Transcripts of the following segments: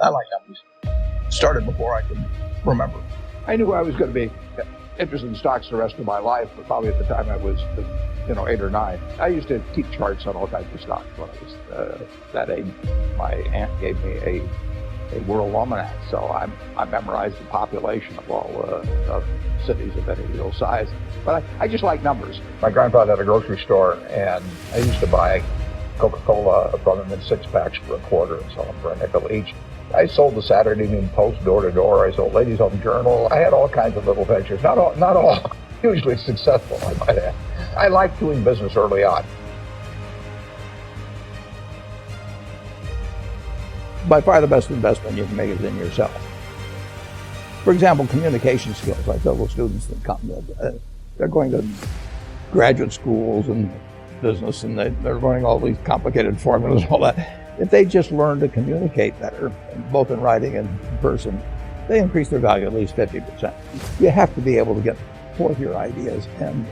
I like numbers. Started before I could remember. I knew I was going to be interested in stocks the rest of my life, but probably at the time I was, 8 or 9. I used to keep charts on all kinds of stocks when I was that age. My aunt gave me a world almanac, so I memorized the population of all of cities of any real size. But I just like numbers. My grandfather had a grocery store, and I used to buy Coca-Cola from him in 6-packs for $0.25 and sell them for $0.05 each. I sold the Saturday Evening Post door to door. I sold Ladies Home Journal. I had all kinds of little ventures. Not all hugely successful, I might add. I liked doing business early on. By far the best investment you can make is in yourself. For example, communication skills. I tell the students that come, they're going to graduate schools and business, and they're learning all these complicated formulas and all that. If they just learn to communicate better, both in writing and in person, they increase their value at least 50%. You have to be able to get forth your ideas, and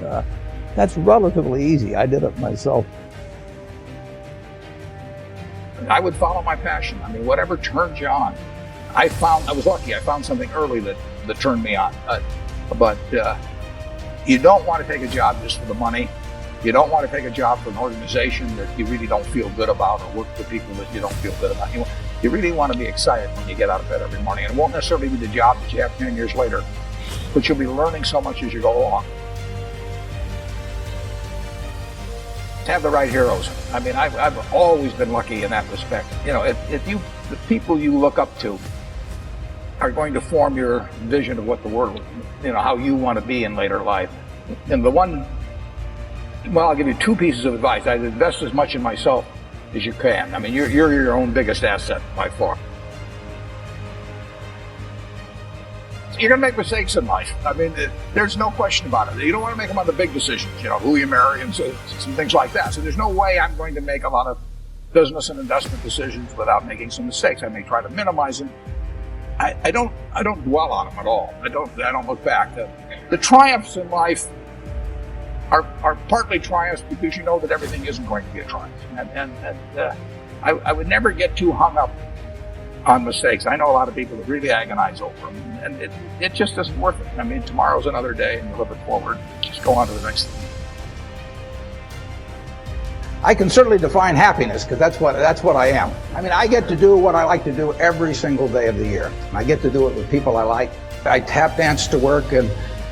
that's relatively easy. I did it myself. I would follow my passion. I mean, whatever turns you on. I was lucky. I found something early that turned me on. But you don't want to take a job just for the money. You don't want to take a job for an organization that you really don't feel good about, or work for people that you don't feel good about. You really want to be excited when you get out of bed every morning. And it won't necessarily be the job that you have 10 years later, but you'll be learning so much as you go along. To have the right heroes. I mean, I've always been lucky in that respect. The people you look up to are going to form your vision of what the world, how you want to be in later life. And I'll give you 2 pieces of advice. I'd invest as much in myself as you can. I mean, you're your own biggest asset by far. You're going to make mistakes in life. I mean, there's no question about it. You don't want to make them on the big decisions, who you marry and some things like that. So there's no way I'm going to make a lot of business and investment decisions without making some mistakes. I may try to minimize them. I don't dwell on them at all. I don't look back. The triumphs in life are partly triumphs because you know that everything isn't going to be a triumph. And I would never get too hung up on mistakes. I know a lot of people that really agonize over them, and it just isn't worth it. I mean, tomorrow's another day, and you live it forward. Just go on to the next thing. I can certainly define happiness, because that's what I am. I mean, I get to do what I like to do every single day of the year. I get to do it with people I like. I tap dance to work, and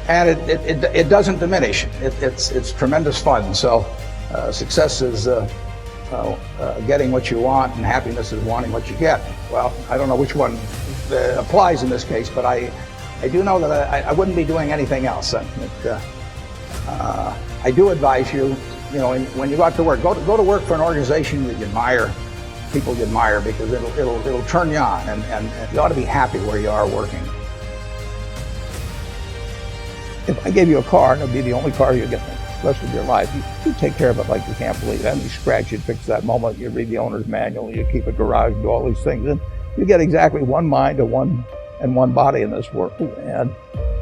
it doesn't diminish. It's tremendous fun. So success is getting what you want, and happiness is wanting what you get. Well, I don't know which one applies in this case, but I do know that I wouldn't be doing anything else. I do advise you, when you go out to work, go to work for an organization that you admire, people you admire, because it'll turn you on, and you ought to be happy where you are working. If I gave you a car, and it'd be the only car you get the rest of your life, you take care of it like you can't believe it. Any scratch, you'd fix that moment. You read the owner's manual, you keep a garage, do all these things, and you get exactly one mind and one body in this world.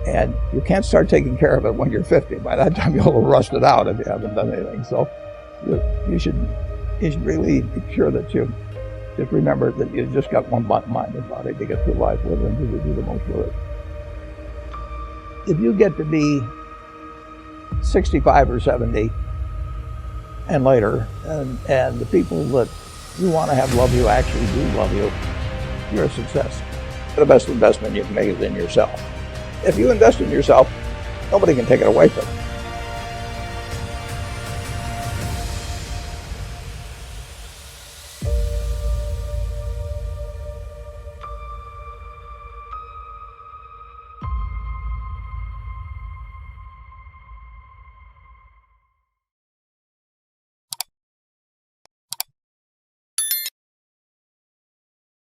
And you can't start taking care of it when you're 50. By that time, you'll have rusted out if you haven't done anything. So you should really make sure that you just remember that you just got one mind and body to get through life with, and to do the most with it. If you get to be 65 or 70 and later, and the people that you want to have love you actually do love you, you're a success. The best investment you can make is in yourself. If you invest in yourself, nobody can take it away from you.